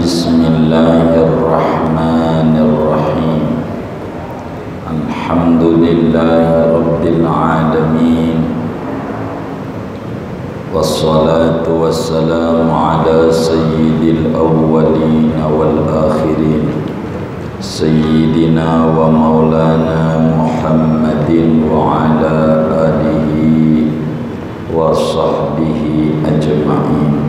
Bismillahirrahmanirrahim. Alhamdulillahi rabbil alamin. Wassalatu wassalamu ala sayyidil awwalin wal akhirin, sayyidina wa maulana Muhammadin wa ala alihi wa sahbihi ajma'in.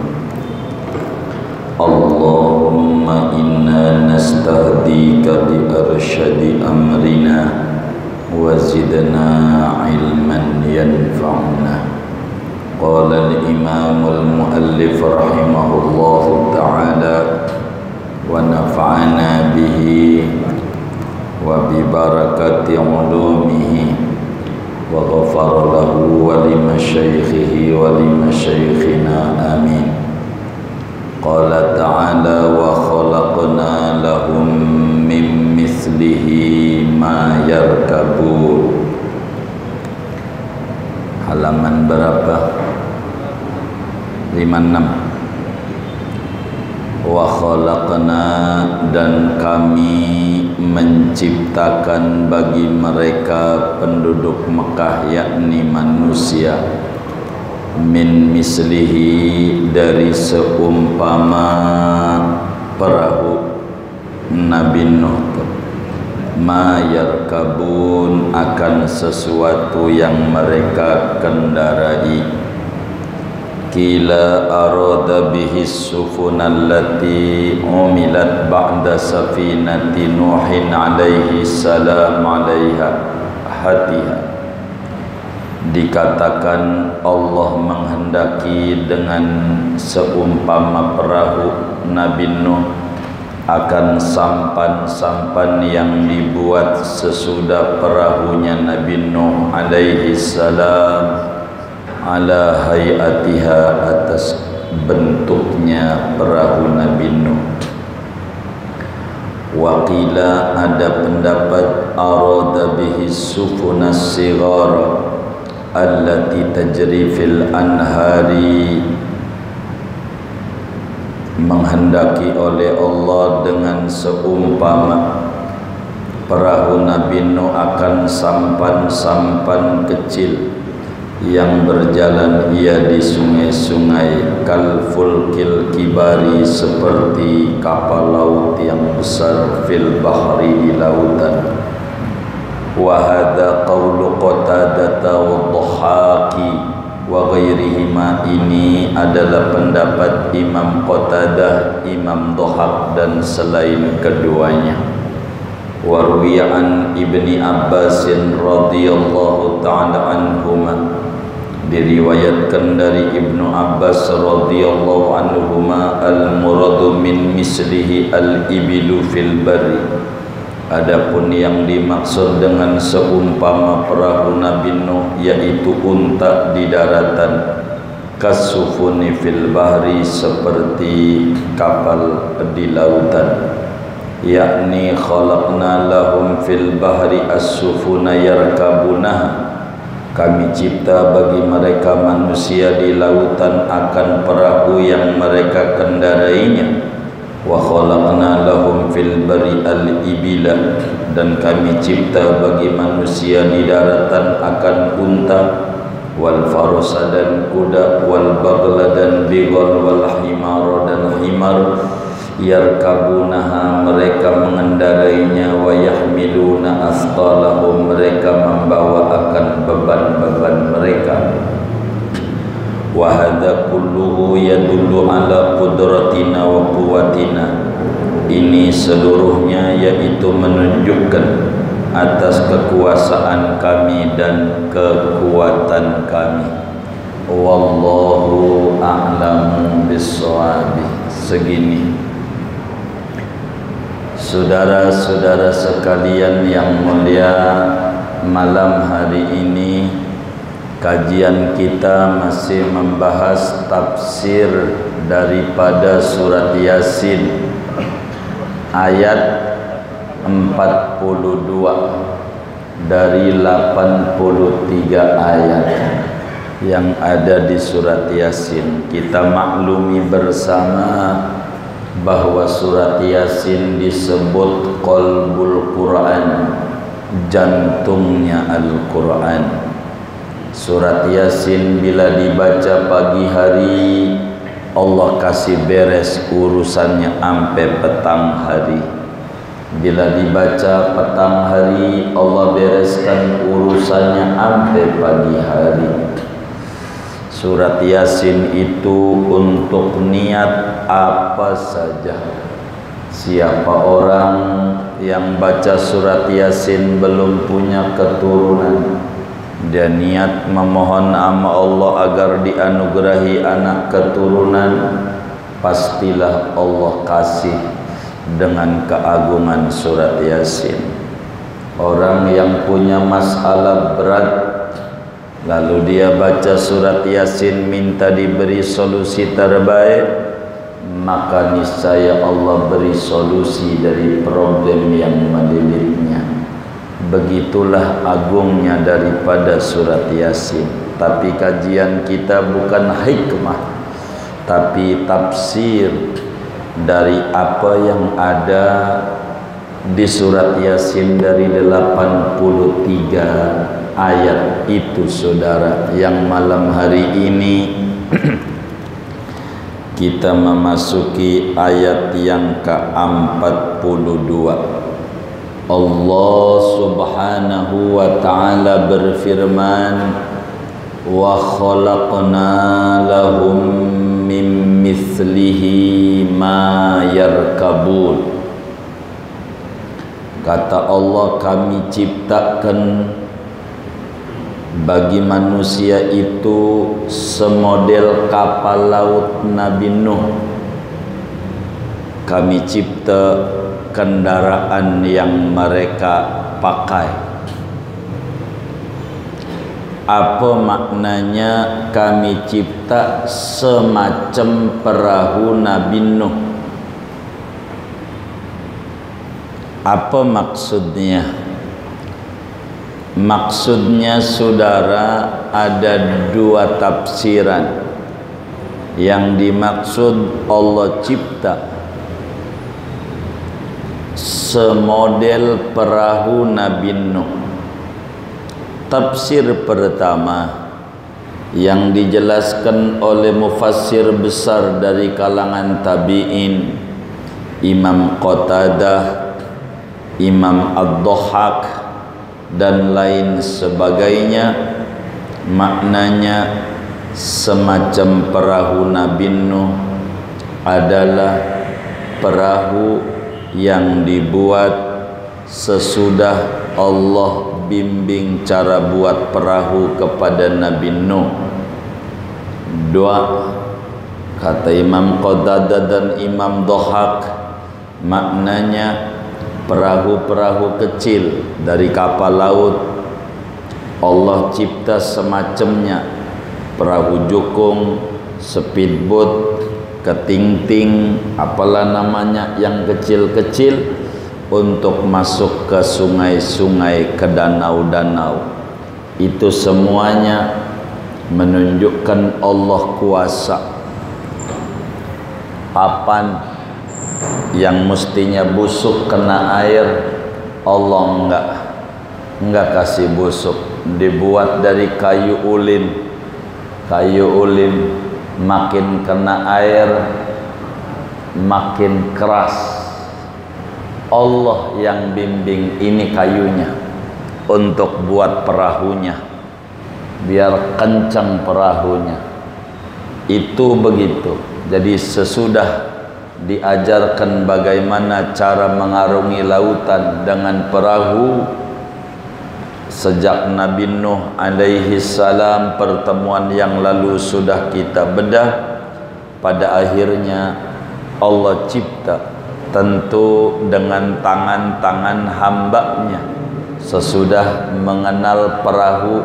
Allahumma inna nastahdika bi arsyadi amrina wa zidna ilman yanfa'una. Qala al-imam al-muallif rahimahullahu ta'ala wa nafa'ana bihi wa bi barakati ulumihi wa ghafara lahu wa li masyaikhihi wa li masyaikhina amin. Qala ta'ala wa khalaqna lahum min mislihi ma yarkabun. Halaman berapa? 56. Wa khalaqna, dan kami menciptakan bagi mereka penduduk Mekah, yakni manusia, min mislihi, dari seumpama perahu Nabi Nuh, ma yarkabun, akan sesuatu yang mereka kendarai. Kila arada bihis sufunallati umilat ba'da safinati Nuhin alaihi salam alaiha hatiha. Dikatakan Allah menghendaki dengan seumpama perahu Nabi Nuh akan sampan-sampan yang dibuat sesudah perahunya Nabi Nuh alaihi salam, ala hayatiha, atas bentuknya perahu Nabi Nuh. Waqila, ada pendapat, arada bihi sufunas sighara allati tajri fil anhari, menghendaki oleh Allah dengan seumpama perahu Nabi Nuh akan sampan-sampan kecil yang berjalan ia di sungai-sungai, kal fulkil kibari, seperti kapal laut yang besar, fil bahri, di lautan. Wa hadza qaulu Qatadah wa Dhahaki wa ghairihima, ini adalah pendapat Imam Qatadah, Imam Dhahak, dan selain keduanya. Wa ruwiya an Ibni Abbas radhiyallahu ta'ala anhuma, diriwayatkan dari Ibnu Abbas radhiyallahu anhuma, al-muradu min mislihi al-ibilu fil barri, adapun yang dimaksud dengan seumpama perahu Nabi Nuh yaitu unta di daratan, kasufuni fil bahri, seperti kapal di lautan, yakni khalaqna lahum fil bahri as-sufuna yarkabunah, kami cipta bagi mereka manusia di lautan akan perahu yang mereka kendarainya. Wa khalaqna lahum fil bari al-ibila, dan kami cipta bagi manusia di daratan akan unta, wal farasa, dan kuda, wal bagla, dan bighal, wal himar, dan himar, yarkabunaha, mereka mengendarainya, wa yahmiluna asqalahum, mereka membawa akan beban-beban mereka. Wa hadza kulluhu yadullu ala qudratina wa quwwatina, ini seluruhnya yaitu menunjukkan atas kekuasaan kami dan kekuatan kami. Wallahu a'lamu bis-shawab. Segini, saudara-saudara sekalian yang mulia, malam hari ini kajian kita masih membahas tafsir daripada surat Yasin ayat 42 dari 83 ayat yang ada di surat Yasin. Kita maklumi bersama bahwa surat Yasin disebut qalbul Quran, jantungnya Al-Quran. Surat Yasin bila dibaca pagi hari, Allah kasih beres urusannya sampai petang hari. Bila dibaca petang hari, Allah bereskan urusannya sampai pagi hari. Surat Yasin itu untuk niat apa saja. Siapa orang yang baca surat Yasin belum punya keturunan, dia niat memohon sama Allah agar dianugerahi anak keturunan, pastilah Allah kasih dengan keagungan surat Yasin. Orang yang punya masalah berat, lalu dia baca surat Yasin minta diberi solusi terbaik, maka niscaya Allah beri solusi dari problem yang melilitnya. Begitulah agungnya daripada surat Yasin. Tapi kajian kita bukan hikmah, tapi tafsir dari apa yang ada di surat Yasin dari 83 ayat itu, saudara, yang malam hari ini kita memasuki ayat yang ke-42. Allah subhanahu wa ta'ala berfirman, wa khalaqna lahum min mislihi ma yarkabun. Kata Allah, kami ciptakan bagi manusia itu semodel kapal laut Nabi Nuh. Kami cipta kendaraan yang mereka pakai. Apa maknanya kami cipta semacam perahu Nabi Nuh? Apa maksudnya? Maksudnya, saudara, ada dua tafsiran. Yang dimaksud Allah cipta semodel perahu Nabi Nuh. Tafsir pertama yang dijelaskan oleh mufassir besar dari kalangan tabi'in, Imam Qatadah, Imam Ad-Dhahhak, dan lain sebagainya, maknanya semacam perahu Nabi Nuh adalah perahu yang dibuat sesudah Allah bimbing cara buat perahu kepada Nabi Nuh. Dua, kata Imam Qatadah dan Imam Dhahhak, maknanya perahu-perahu kecil dari kapal laut Allah cipta semacamnya, perahu jukung, speedboat, ketingting, apalah namanya yang kecil-kecil, untuk masuk ke sungai-sungai, ke danau-danau. Itu semuanya menunjukkan Allah kuasa. Papan yang mestinya busuk kena air, Allah enggak kasih busuk. Dibuat dari kayu ulin. Kayu ulin makin kena air makin keras. Allah yang bimbing ini kayunya untuk buat perahunya, biar kencang perahunya. Itu begitu. Jadi sesudah diajarkan bagaimana cara mengarungi lautan dengan perahu, sejak Nabi Nuh alaihi salam, pertemuan yang lalu sudah kita bedah. Pada akhirnya Allah cipta, tentu dengan tangan-tangan hambanya, sesudah mengenal perahu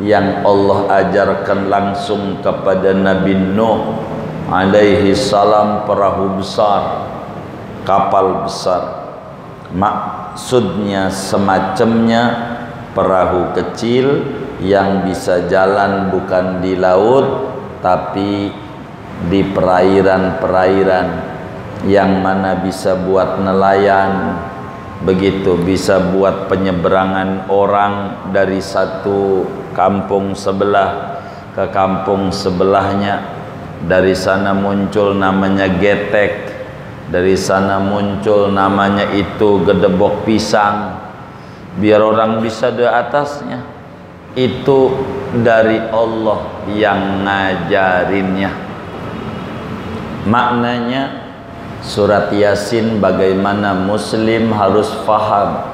yang Allah ajarkan langsung kepada Nabi Nuh alaihi salam, perahu besar, kapal besar. Maksudnya semacamnya perahu kecil yang bisa jalan bukan di laut tapi di perairan-perairan, yang mana bisa buat nelayan, begitu bisa buat penyeberangan orang dari satu kampung sebelah ke kampung sebelahnya. Dari sana muncul namanya getek, dari sana muncul namanya itu gedebok pisang, biar orang bisa di atasnya. Itu dari Allah yang ngajarinnya. Maknanya surat Yasin bagaimana muslim harus faham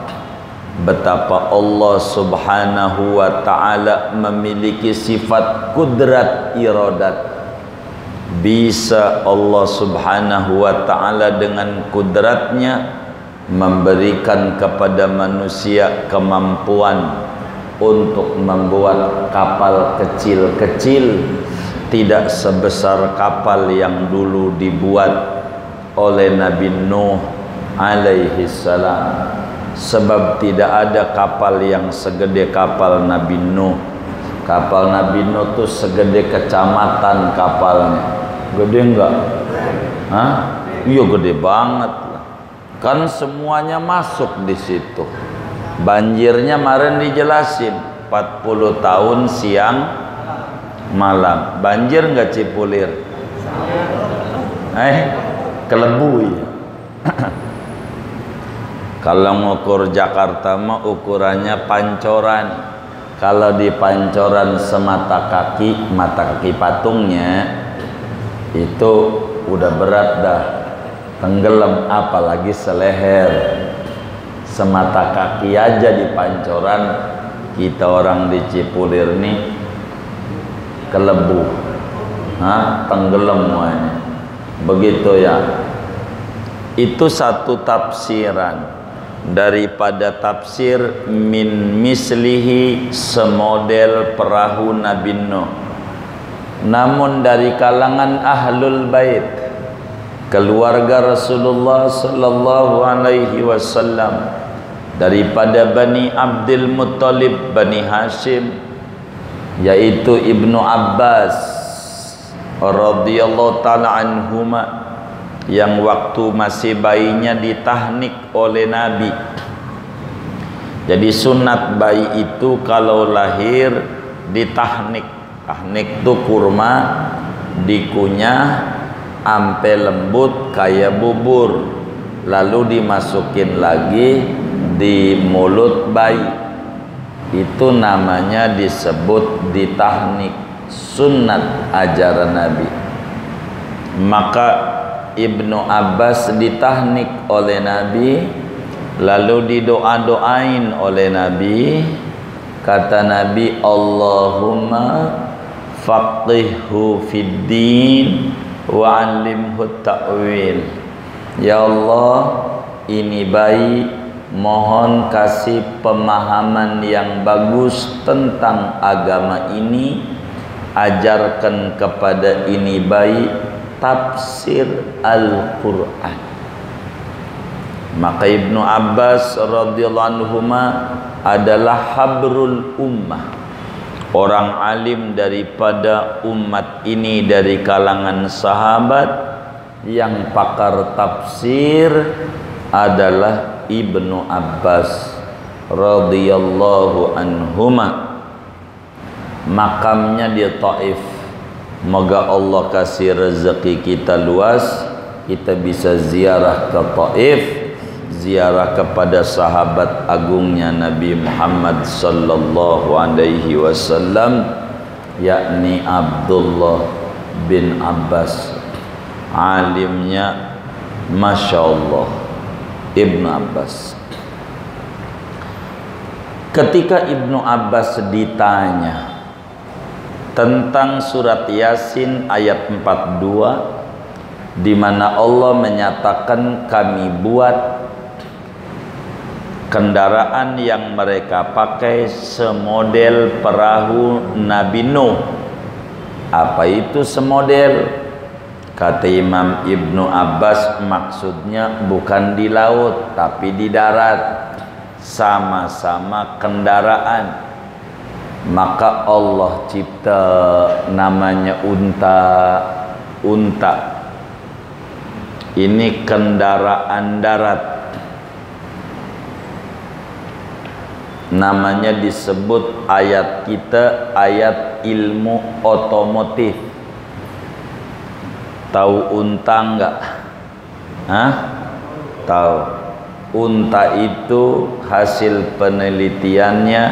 betapa Allah subhanahu wa ta'ala memiliki sifat kudrat iradat. Bisa Allah subhanahu wa ta'ala dengan kudratnya memberikan kepada manusia kemampuan untuk membuat kapal kecil-kecil, tidak sebesar kapal yang dulu dibuat oleh Nabi Nuh alaihi salam. Sebab tidak ada kapal yang segede kapal Nabi Nuh. Kapal Nabi Nuh itu segede kecamatan kapalnya. Gede enggak? Hah? Iya gede banget lah. Kan semuanya masuk di situ. Banjirnya kemarin dijelasin 40 tahun siang malam. Banjir enggak Cipulir? Kelebu ya. Kalau ngukur Jakarta mah ukurannya pancoran. Kalau di pancoran semata kaki, mata kaki patungnya itu udah berat dah, tenggelam, apalagi seleher. Semata kaki aja di pancoran, kita orang di Cipulir nih kelebu, tenggelam semuanya. Begitu ya. Itu satu tafsiran daripada tafsir min mislihi, semodel perahu Nabi Nuh. Namun dari kalangan ahlul bait, keluarga Rasulullah sallallahu alaihi wasallam, daripada Bani Abdul Muttalib, Bani Hashim, yaitu Ibnu Abbas radhiyallahu ta'ala anhuma, yang waktu masih bayinya ditahnik oleh Nabi. Jadi sunat bayi itu kalau lahir ditahnik. Tahnik itu kurma dikunyah ampe lembut kayak bubur, lalu dimasukin lagi di mulut bayi. Itu namanya disebut ditahnik, sunat ajaran Nabi. Maka Ibnu Abbas ditahnik oleh Nabi, lalu didoa-doain oleh Nabi. Kata Nabi, Allahumma faqihhu fid din wa 'allimhu ta'wil. Ya Allah, ini bayi, mohon kasih pemahaman yang bagus tentang agama ini, ajarkan kepada ini bayi tafsir Al-Quran. Maka Ibnu Abbas radhiyallahu anhuma adalah habrul ummah, orang alim daripada umat ini dari kalangan sahabat. Yang pakar tafsir adalah Ibnu Abbas radhiyallahu anhuma. Makamnya di Taif. Moga Allah kasih rezeki kita luas, kita bisa ziarah ke Taif, ziarah kepada sahabat agungnya Nabi Muhammad sallallahu alaihi wasallam, yakni Abdullah bin Abbas. Alimnya Masya Allah, Ibnu Abbas. Ketika Ibnu Abbas ditanya tentang surat Yasin ayat 42, di mana Allah menyatakan kami buat kendaraan yang mereka pakai semodel perahu Nabi Nuh. Apa itu semodel? Kata Imam Ibnu Abbas, maksudnya bukan di laut tapi di darat, sama-sama kendaraan. Maka Allah cipta namanya unta. Ini kendaraan darat. Namanya disebut ayat kita ayat ilmu otomotif. Tahu unta enggak? Hah? Tahu. Unta itu hasil penelitiannya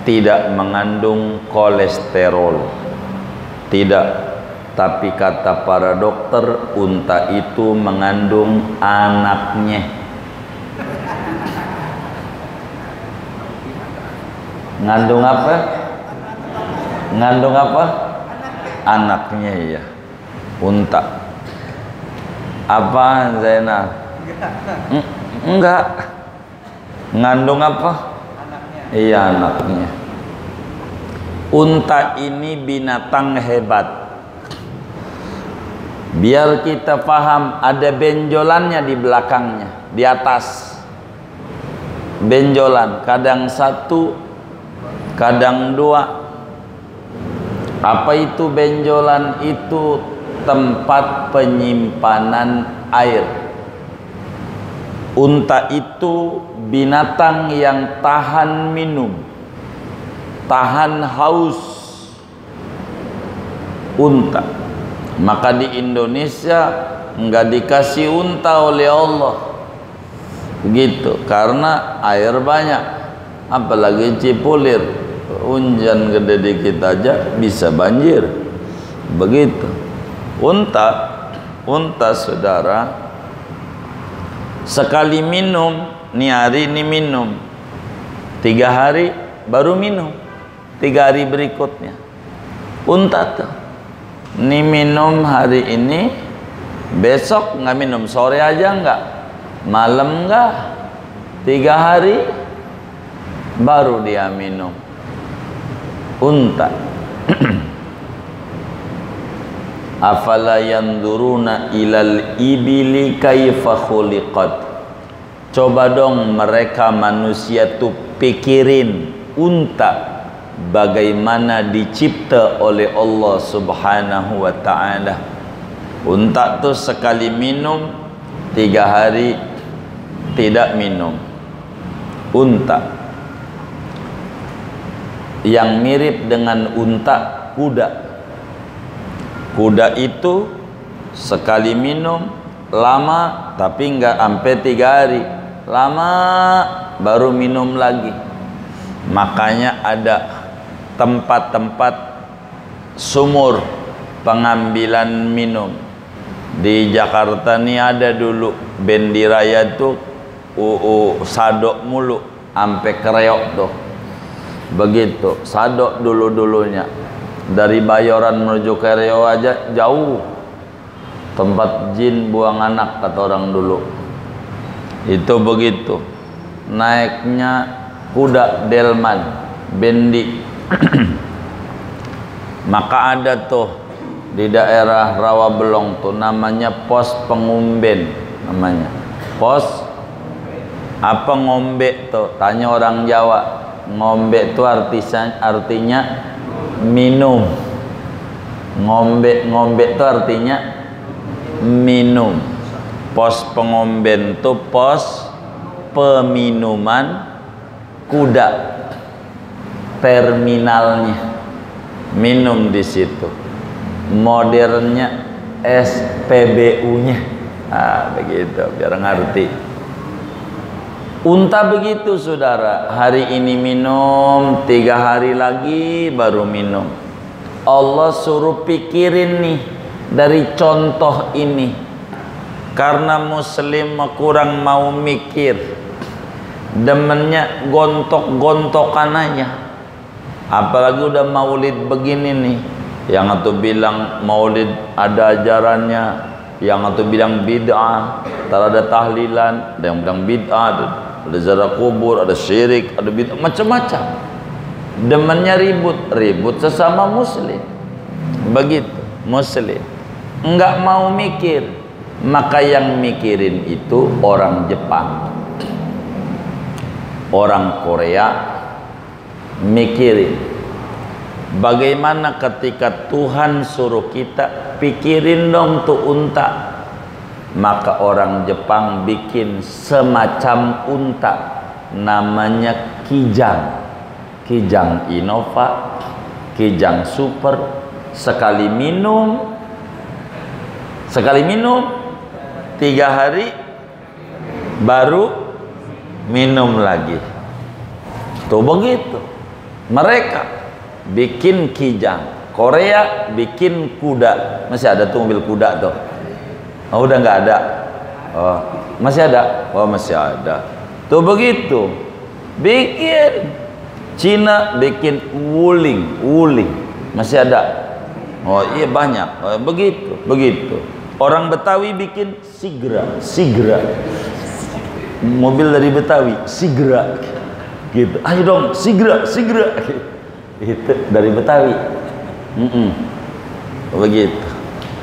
tidak mengandung kolesterol. Tidak. Tapi kata para dokter, unta itu mengandung anaknya. Ngandung apa? Ngandung apa? Anaknya, iya. Unta. Apa Zainal? Enggak. Ngandung apa? Anaknya. Iya, anaknya. Unta ini binatang hebat. Biar kita paham, ada benjolannya di belakangnya, di atas. Benjolan, kadang satu, kadang dua. Apa itu benjolan? Itu tempat penyimpanan air. Unta itu binatang yang tahan minum, tahan haus. Unta. Maka di Indonesia enggak dikasih unta oleh Allah. Begitu, karena air banyak. Apalagi Cipulir, hujan gede dikit aja bisa banjir. Begitu. Unta saudara, sekali minum, nih hari ini minum, 3 hari baru minum, 3 hari berikutnya. Unta tuh, nih minum hari ini, besok nggak minum, sore aja nggak, malam nggak, 3 hari baru dia minum. Unta. Afala yanzuruna ilal ibili kaifa khuliqat. Coba dong mereka manusia tuh pikirin unta bagaimana dicipta oleh Allah Subhanahu wa ta'ala. Unta tuh sekali minum, 3 hari tidak minum. Unta. Yang mirip dengan unta, kuda. Kuda itu sekali minum lama, tapi enggak sampai 3 hari, lama baru minum lagi. Makanya ada tempat-tempat sumur pengambilan minum. Di Jakarta nih ada dulu Bendiraya tuh sadok mulu sampai kereok tuh. Begitu, sadok dulu-dulunya. Dari Bayoran menuju Kereok aja jauh. Tempat jin buang anak kata orang dulu. Itu begitu. Naiknya kuda delman, bendi. Maka ada tuh di daerah Rawabelong tuh namanya pos pengumben, namanya pos apa ngombe tuh, tanya orang Jawa. Ngombe itu artinya minum. Ngombe itu artinya minum. Pos pengomben itu pos peminuman kuda, terminalnya minum di situ. Modernnya SPBU-nya. Begitu biar ngerti. Unta begitu saudara, hari ini minum, 3 hari lagi baru minum. Allah suruh pikirin nih dari contoh ini, karena muslim kurang mau mikir, demennya gontok-gontokan aja. Apalagi udah maulid begini nih, yang satu bilang maulid ada ajarannya, yang satu bilang bid'ah, ada tahlilan, ada yang bilang bid'ah, ada ziarah kubur, ada syirik, ada bid'ah, macam-macam. Demennya ribut sesama muslim. Begitu, muslim enggak mau mikir. Maka yang mikirin itu orang Jepang, orang Korea mikirin. Bagaimana ketika Tuhan suruh kita pikirin dong tuh unta. Maka orang Jepang bikin semacam unta, namanya Kijang. Kijang Innova, Kijang Super. Sekali minum 3 hari baru minum lagi. Tuh begitu mereka bikin Kijang. Korea bikin kuda. Masih ada tuh mobil kuda tuh? Oh, udah nggak ada. Oh, masih ada? Oh, masih ada. Tuh begitu. Bikin Cina bikin wuling. Masih ada. Oh iya, banyak. Oh, begitu. Orang Betawi bikin Sigra. Mobil dari Betawi, Sigra. Gitu. Ayo dong, Sigra. Itu dari Betawi.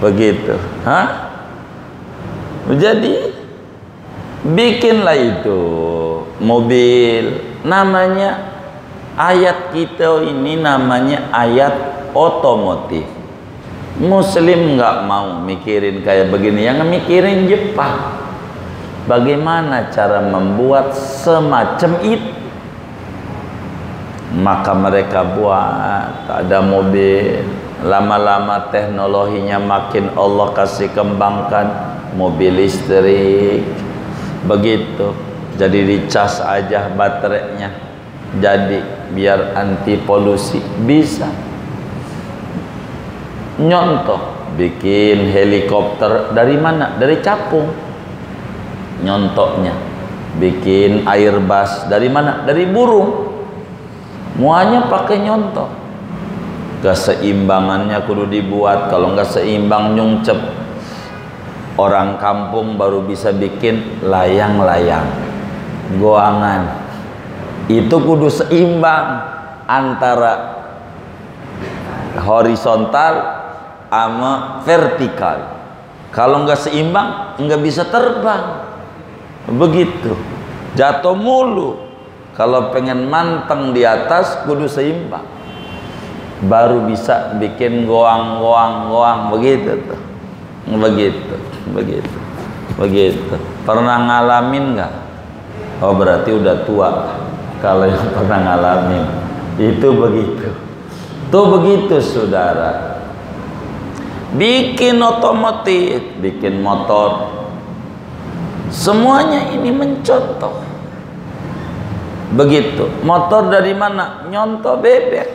Begitu. Hah? Jadi bikinlah itu mobil. Namanya ayat kita ini namanya ayat otomotif. Muslim nggak mau mikirin kayak begini, yang mikirin Jepang. Bagaimana cara membuat semacam itu? Maka mereka buat, ada mobil. Lama-lama teknologinya makin Allah kasih kembangkan. Mobil listrik begitu, jadi dicas aja baterainya, jadi biar anti polusi. Bisa nyontoh bikin helikopter dari mana? Dari capung. Nyontohnya bikin airbus dari mana? Dari burung. Muanya pakai nyontoh. Keseimbangannya kudu dibuat. Kalau nggak seimbang nyungcep. Orang kampung baru bisa bikin layang-layang, goangan. Itu kudu seimbang antara horizontal sama vertikal. Kalau nggak seimbang nggak bisa terbang. Begitu, jatuh mulu. Kalau pengen manteng di atas kudu seimbang, baru bisa bikin goang begitu tuh. Begitu. Pernah ngalamin nggak? Oh, berarti udah tua. Kalau yang pernah ngalamin itu begitu. Tuh begitu, saudara. Bikin otomotif, bikin motor, semuanya ini mencontoh. Begitu. Motor dari mana? Nyontoh bebek.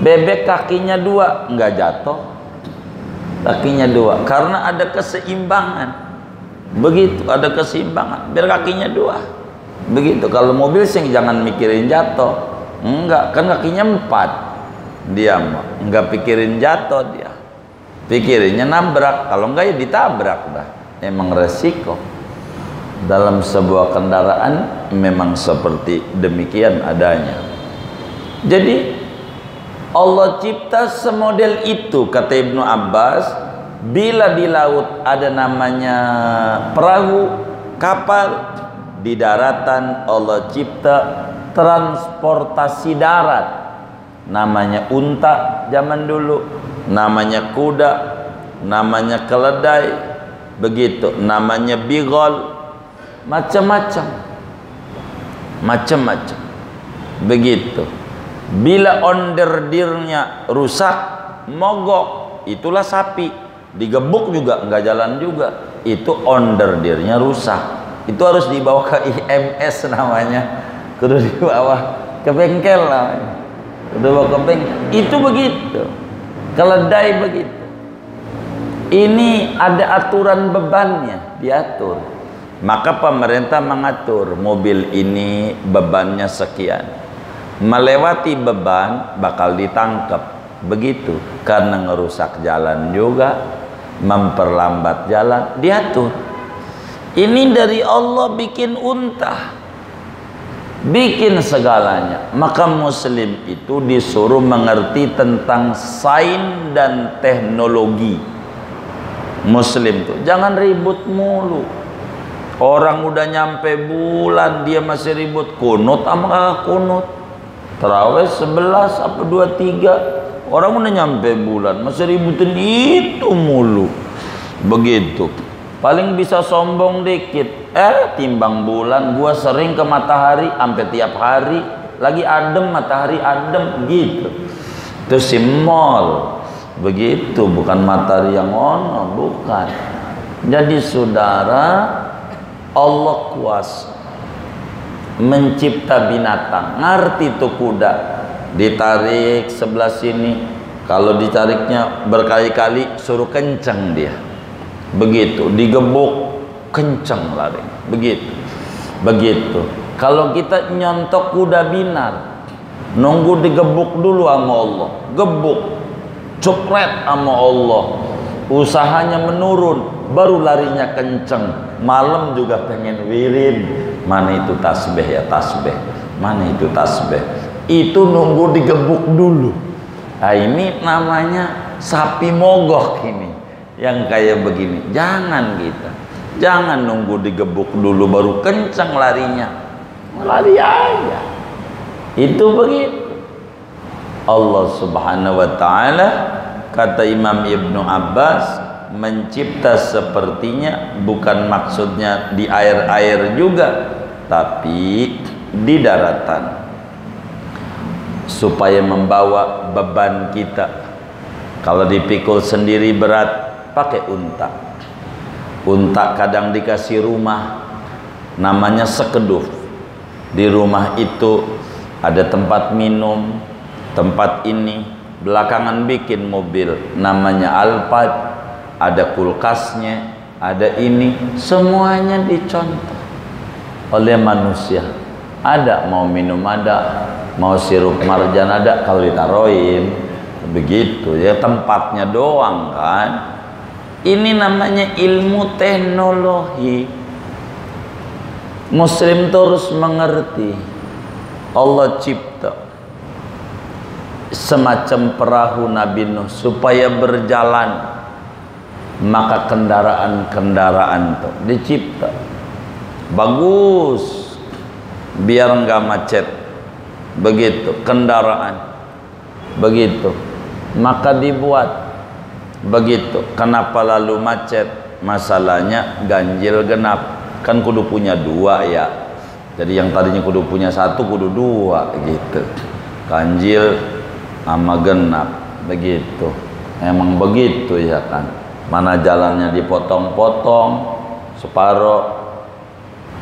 Bebek kakinya 2, nggak jatuh. Kakinya 2 karena ada keseimbangan. Begitu, ada keseimbangan biar kakinya 2. Begitu. Kalau mobil sih jangan mikirin jatuh. Enggak, kan kakinya 4. Dia enggak pikirin jatuh, dia pikirinnya nabrak. Kalau enggak ya ditabrak dah. Emang resiko dalam sebuah kendaraan memang seperti demikian adanya. Jadi Allah cipta semodel itu, kata Ibnu Abbas. Bila di laut ada namanya perahu, kapal, di daratan Allah cipta transportasi darat, namanya unta zaman dulu, namanya kuda, namanya keledai, begitu, namanya bigol, macam-macam, begitu. Bila onderdirnya rusak, mogok, itulah sapi. Digebuk juga nggak jalan juga, itu onderdirnya rusak. Itu harus dibawa ke IMS namanya, kudu dibawa ke bengkel namanya, kudu bawa ke bengkel. Itu begitu. Keledai begitu. Ini ada aturan bebannya, diatur. Maka pemerintah mengatur mobil ini bebannya sekian. Melewati beban bakal ditangkap. Begitu, karena ngerusak jalan juga, memperlambat jalan, diatur. Ini dari Allah bikin unta, bikin segalanya. Maka muslim itu disuruh mengerti tentang sains dan teknologi. Muslim tuh jangan ribut mulu. Orang udah nyampe bulan dia masih ribut kunut sama kakak kunut. Tarawih 11 apa 23, orang udah nyampe bulan masih ributin itu mulu. begitu. Paling bisa sombong dikit, timbang bulan. Gua sering ke matahari sampai tiap hari, lagi adem, matahari adem gitu. Itu simol begitu, bukan matahari yang ono, bukan. Jadi saudara, Allah kuasa mencipta binatang. Ngerti tuh kuda ditarik sebelah sini, kalau ditariknya berkali-kali suruh kenceng dia, begitu. Digebuk kenceng lari, begitu. Kalau kita nyontok kuda binar, nunggu digebuk dulu sama Allah, gebuk cepret sama Allah, usahanya menurun, baru larinya kenceng. Malam juga pengen wirid, mana itu tasbih ya tasbih, mana itu tasbih, itu nunggu digebuk dulu. Nah, ini namanya sapi mogok ini yang kayak begini. Jangan kita, jangan nunggu digebuk dulu baru kenceng larinya, lari aja. Itu begitu. Allah Subhanahu wa ta'ala, kata Imam Ibnu Abbas, mencipta sepertinya bukan maksudnya di air-air juga, tapi di daratan, supaya membawa beban kita. Kalau dipikul sendiri berat, pakai unta. Unta kadang dikasih rumah namanya sekedup. Di rumah itu ada tempat minum, tempat ini. Belakangan bikin mobil namanya Alphard, ada kulkasnya, ada ini, semuanya dicontoh oleh manusia. Ada, mau minum ada, mau sirup marjan ada, kalau ditaruhin begitu ya, tempatnya doang kan. Ini namanya ilmu teknologi. Muslim terus mengerti, Allah cipta semacam perahu Nabi Nuh supaya berjalan. Maka kendaraan-kendaraan itu dicipta bagus biar nggak macet, begitu. Kendaraan begitu, maka dibuat begitu. Kenapa lalu macet? Masalahnya ganjil genap, kan kudu punya dua ya. Jadi yang tadinya kudu punya satu kudu dua gitu, ganjil sama genap begitu. Emang begitu ya kan. Mana jalannya dipotong-potong, separuh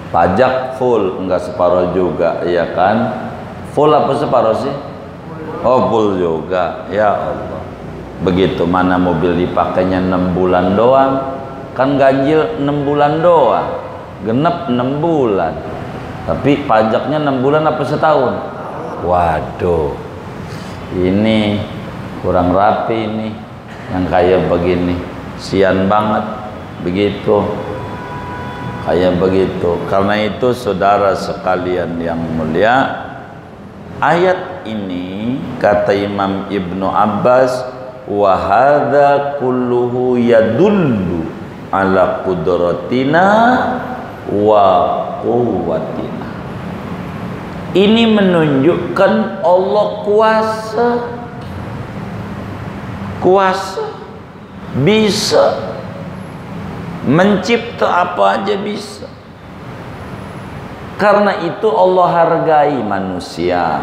pajak full, enggak separuh juga, ya kan? Full apa separuh sih? Oh, full juga, ya Allah. Begitu. Mana mobil dipakainya 6 bulan doang, kan ganjil 6 bulan doang, genep 6 bulan, tapi pajaknya 6 bulan apa setahun? Waduh, ini kurang rapi ini, yang kayak begini. Sian banget begitu, kayak begitu. Karena itu saudara sekalian yang mulia, ayat ini kata Imam Ibnu Abbas, wa hadza kulluhu yadullu ala qudratina wa quwwatina. Ini menunjukkan Allah kuasa, bisa mencipta apa aja bisa. Karena itu Allah hargai manusia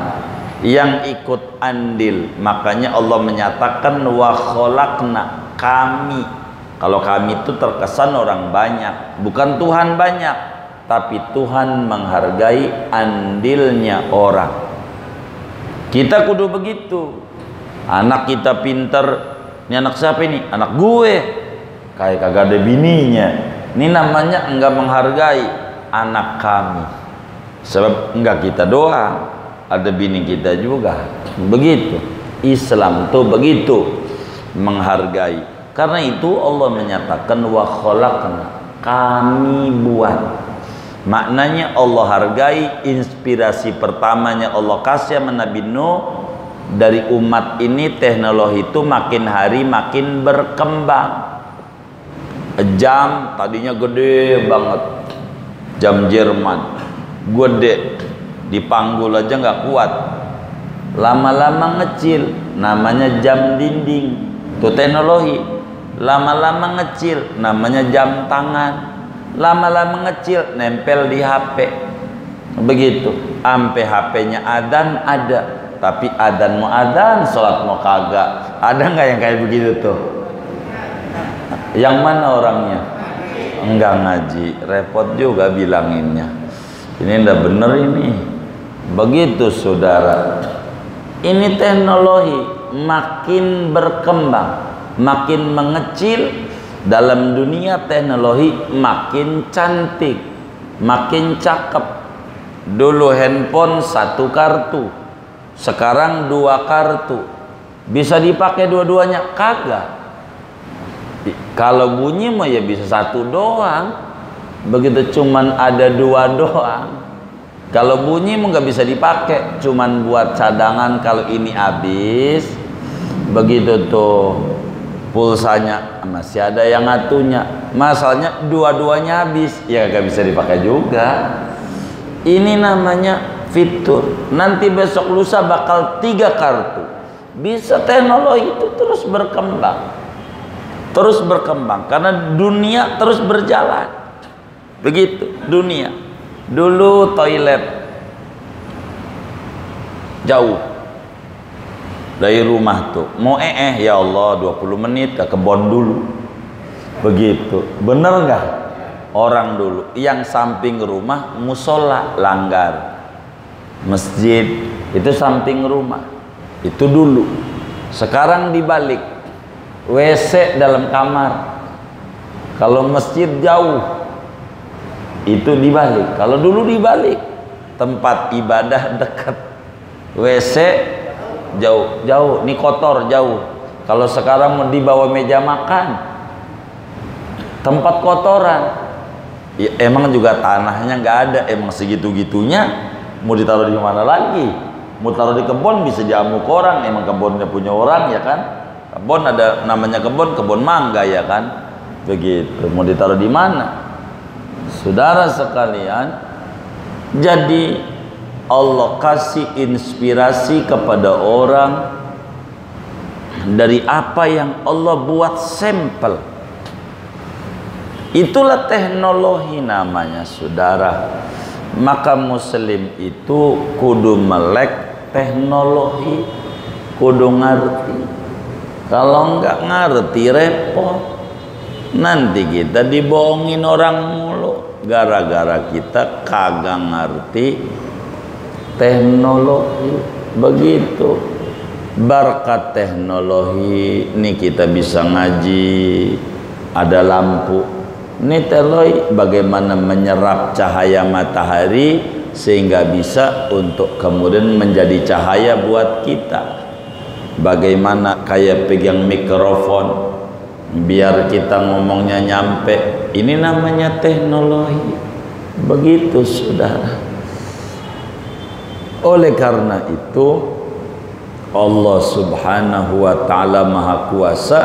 yang ikut andil. Makanya Allah menyatakan wa khalaqna, kami. Kalau kami itu terkesan orang banyak, bukan Tuhan banyak, tapi Tuhan menghargai andilnya orang. Kita kudu begitu. Anak kita pinter, ini anak siapa ini? Anak gue. Kayak kagak ada bininya. Ini namanya enggak menghargai anak kami. Sebab enggak kita doang, ada bini kita juga. Begitu. Islam tuh begitu, menghargai. Karena itu Allah menyatakan wa khalaqna, kami buat. Maknanya Allah hargai. Inspirasi pertamanya Allah kasih sama Nabi Nuh. Dari umat ini teknologi itu makin hari makin berkembang. Jam tadinya gede banget, jam Jerman gede, dipanggul aja nggak kuat, lama-lama ngecil, namanya jam dinding. Itu teknologi. lama-lama ngecil, namanya jam tangan, lama-lama ngecil, nempel di HP, begitu, sampai HP-nya adzan ada, tapi adzan mau adzan, sholat mau kagak. Ada nggak yang kayak begitu tuh? Yang mana orangnya? Enggak ngaji, repot juga bilanginnya. Ini ndak bener ini. Begitu saudara. Ini teknologi makin berkembang, makin mengecil. Dalam dunia teknologi makin cantik, makin cakep. Dulu handphone 1 kartu, sekarang 2 kartu. Bisa dipakai dua-duanya? Kagak. Kalau bunyi mah ya bisa 1 doang. Begitu cuman ada 2 doang. Kalau bunyi mah nggak bisa dipakai, cuman buat cadangan kalau ini habis. Begitu tuh pulsanya masih ada yang ngatunya. Masalahnya dua-duanya habis, ya nggak bisa dipakai juga. Ini namanya fitur. Nanti besok lusa bakal 3 kartu. Bisa teknologi itu terus berkembang. Terus berkembang karena dunia terus berjalan. Begitu dunia. Dulu toilet jauh dari rumah tuh. Mau ya Allah 20 menit ke kebon dulu. Begitu. Bener nggak? Orang dulu yang samping rumah musola langgar. Masjid itu samping rumah. Itu dulu. Sekarang dibalik. WC dalam kamar. Kalau masjid jauh, itu dibalik. Kalau dulu dibalik, tempat ibadah dekat, WC jauh, ini kotor jauh. Kalau sekarang mau dibawa meja makan, tempat kotoran, ya, emang juga tanahnya nggak ada, emang segitu-gitunya, mau ditaruh di mana lagi? Mau taruh di kebun bisa diamuk orang, emang kebunnya punya orang ya kan? Kebun ada namanya kebun mangga ya kan? Begitu. Mau ditaruh di mana? Saudara sekalian, jadi Allah kasih inspirasi kepada orang dari apa yang Allah buat sampel. Itulah teknologi namanya, saudara. Maka muslim itu kudu melek teknologi, kudu ngerti. Kalau nggak ngerti repot. Nanti kita dibohongin orang mulu gara-gara kita kagak ngerti teknologi. Begitu. Berkat teknologi ini kita bisa ngaji, ada lampu. Ini teknologi bagaimana menyerap cahaya matahari sehingga bisa untuk kemudian menjadi cahaya buat kita. Bagaimana kayak pegang mikrofon biar kita ngomongnya nyampe. Ini namanya teknologi. Begitu saudara. Oleh karena itu Allah subhanahu wa ta'ala maha kuasa.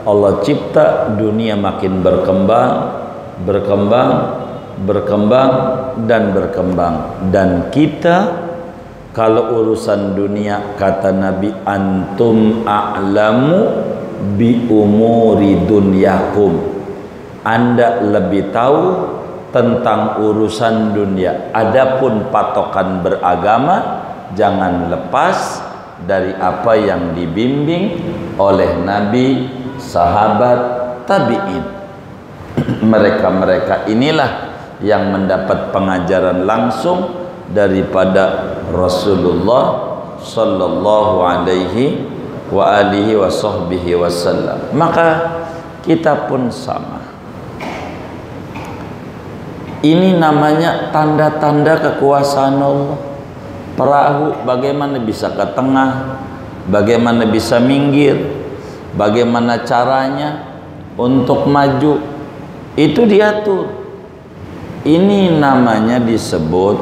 Allah cipta dunia makin berkembang dan berkembang. Dan kita kalau urusan dunia kata Nabi, antum a'lamu bi umuri dunyakum. Anda lebih tahu tentang urusan dunia. Adapun patokan beragama jangan lepas dari apa yang dibimbing oleh Nabi, sahabat, tabi'in. Mereka-mereka inilah yang mendapat pengajaran langsung daripada Rasulullah sallallahu alaihi wa alihi wa sahbihi wasallam. Maka kita pun sama. Ini namanya tanda-tanda kekuasaan Allah. Perahu bagaimana bisa ke tengah, bagaimana bisa minggir, bagaimana caranya untuk maju, itu diatur. Ini namanya disebut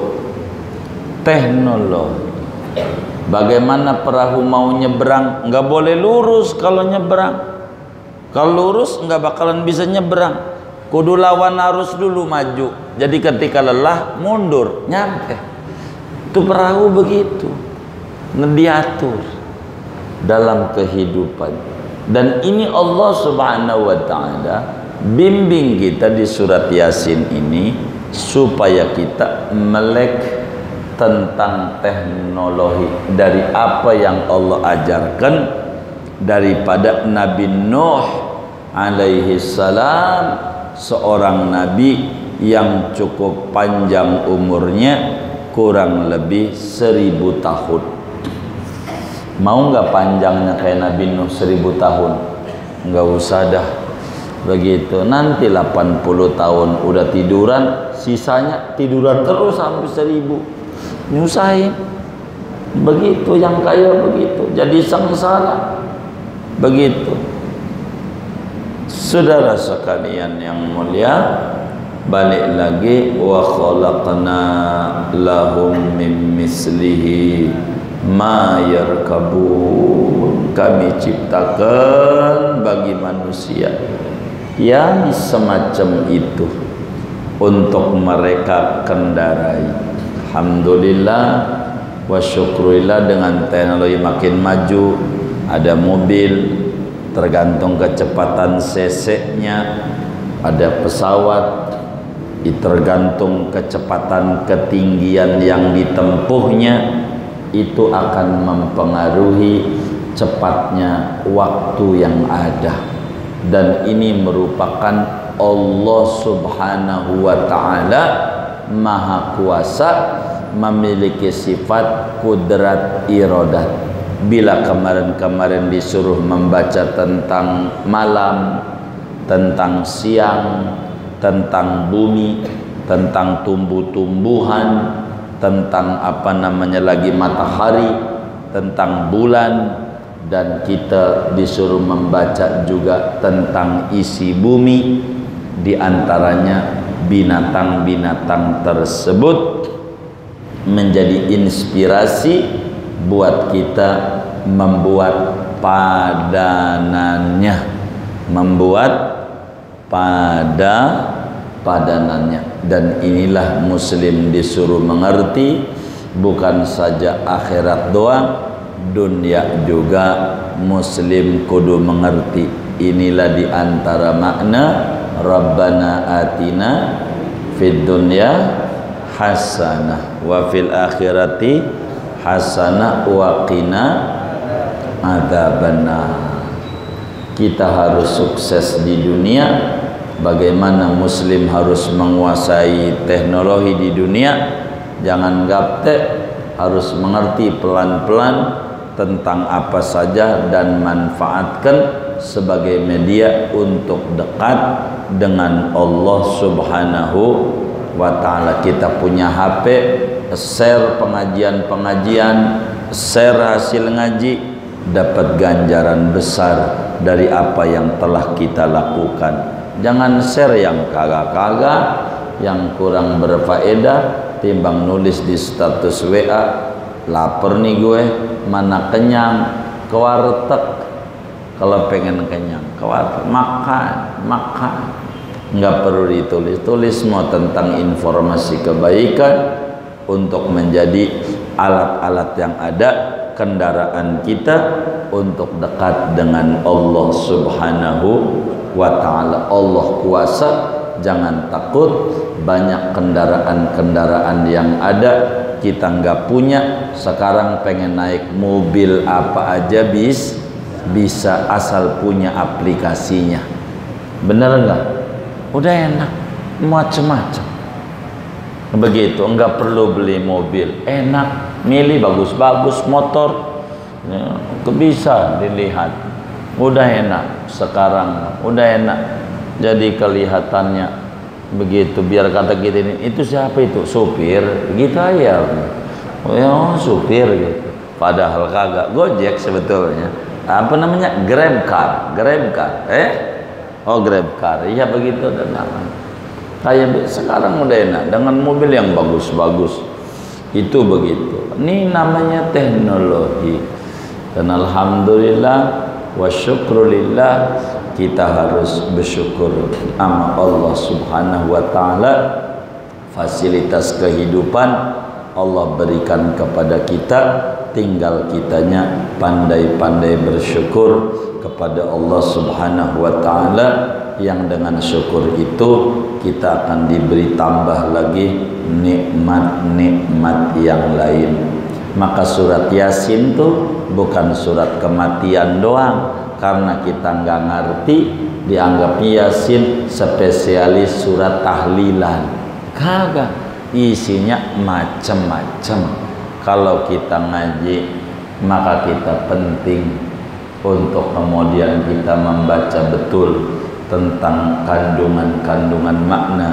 teknologi. Bagaimana perahu mau nyebrang, nggak boleh lurus kalau nyebrang. Kalau lurus nggak bakalan bisa nyebrang, kudu lawan arus dulu maju. Jadi ketika lelah mundur, nyampe. Itu perahu begitu, diatur dalam kehidupan. Dan ini Allah Subhanahu wa taala bimbing kita di surat Yasin ini supaya kita melek tentang teknologi dari apa yang Allah ajarkan daripada Nabi Nuh alaihi salam, seorang nabi yang cukup panjang umurnya, kurang lebih 1000 tahun. Mau nggak panjangnya kayak Nabi Nuh 1000 tahun? Nggak usah dah begitu. Nanti 80 tahun udah tiduran, sisanya tiduran terus sampai 1000. Nyusahin. Begitu yang kaya begitu, jadi sengsara. Begitu. Saudara sekalian yang mulia, balik lagi, wa khalaqna lahum min mislihi ma yarkabun. Kami ciptakan bagi manusia yang semacam itu untuk mereka kendarai. Alhamdulillah wa syukurillah, dengan teknologi makin maju, ada mobil tergantung kecepatan cc-nya, ada pesawat tergantung kecepatan ketinggian yang ditempuhnya, itu akan mempengaruhi cepatnya waktu yang ada. Dan ini merupakan Allah Subhanahu wa ta'ala Maha Kuasa, memiliki sifat kudrat iradat. Bila kemarin-kemarin disuruh membaca tentang malam, tentang siang, tentang bumi, tentang tumbuh-tumbuhan, tentang apa namanya lagi matahari, tentang bulan, dan kita disuruh membaca juga tentang isi bumi, diantaranya binatang-binatang tersebut menjadi inspirasi buat kita membuat padanannya, padanannya. Dan inilah muslim disuruh mengerti, bukan saja akhirat doang, dunia juga muslim kudu mengerti. Inilah diantara makna Rabbana atina fid dunya hasanah wa fil akhirati hasanah wa qina adzabannar. Kita harus sukses di dunia. Bagaimana muslim harus menguasai teknologi di dunia? Jangan gaptek, harus mengerti pelan-pelan tentang apa saja dan manfaatkan sebagai media untuk dekat dengan Allah Subhanahu wa ta'ala. Kita punya HP, share pengajian-pengajian, share hasil ngaji, dapat ganjaran besar dari apa yang telah kita lakukan. Jangan share yang kagak-kagak, yang kurang berfaedah, timbang nulis di status WA, lapar nih gue, mana kenyang, ke warteg. Kalau pengen kenyang, ke warteg, makan. Nggak perlu ditulis, tulis semua tentang informasi kebaikan untuk menjadi alat-alat yang ada, kendaraan kita untuk dekat dengan Allah Subhanahu wa ta'ala. Allah kuasa, jangan takut. Banyak kendaraan-kendaraan yang ada kita nggak punya. Sekarang pengen naik mobil apa aja bisa asal punya aplikasinya. Bener nggak? Udah enak, macam-macam. Begitu, enggak perlu beli mobil, enak, milih bagus-bagus motor, ya, bisa dilihat, udah enak. Sekarang udah enak, jadi kelihatannya begitu. Biar kata kita ini, itu siapa itu? Supir, gitu aja. Oh, supir gitu. Padahal kagak. Gojek sebetulnya. Apa namanya? Grab car. Oh, Grab car. Iya begitu dan namanya. Kayak sekarang udah enak dengan mobil yang bagus-bagus. Itu begitu. Ini namanya teknologi. Dan alhamdulillah wa syukrulillah, kita harus bersyukur sama Allah Subhanahu wa ta'ala. Fasilitas kehidupan Allah berikan kepada kita, tinggal kitanya pandai-pandai bersyukur. kepada Allah Subhanahu wa taala, yang dengan syukur itu kita akan diberi tambah lagi nikmat-nikmat yang lain. Maka surat Yasin tuh bukan surat kematian doang, karena kita nggak ngerti dianggap Yasin spesialis surat tahlilan. Kagak, isinya macam-macam. Kalau kita ngaji, maka kita penting untuk kemudian kita membaca betul tentang kandungan-kandungan makna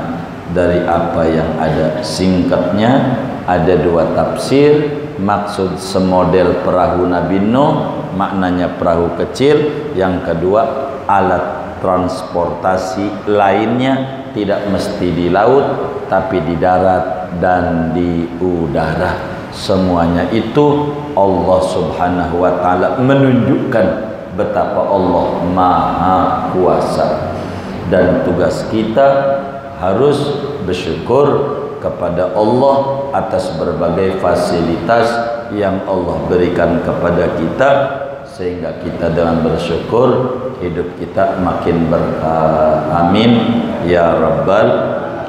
dari apa yang ada. Singkatnya, ada dua tafsir. Maksud semodel perahu Nabi Nuh, maknanya perahu kecil. Yang kedua, alat transportasi lainnya tidak mesti di laut, tapi di darat dan di udara. Semuanya itu Allah Subhanahu wa taala menunjukkan betapa Allah Maha Kuasa, dan tugas kita harus bersyukur kepada Allah atas berbagai fasilitas yang Allah berikan kepada kita, sehingga kita dengan bersyukur hidup kita makin berkah. Amin ya rabbal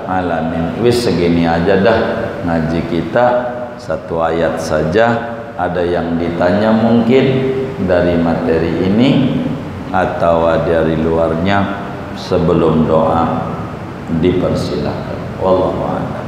alamin. Wis segini aja dah ngaji kita, satu ayat saja. Ada yang ditanya mungkin dari materi ini atau dari luarnya? Sebelum doa dipersilakan. Wallahu a'lam.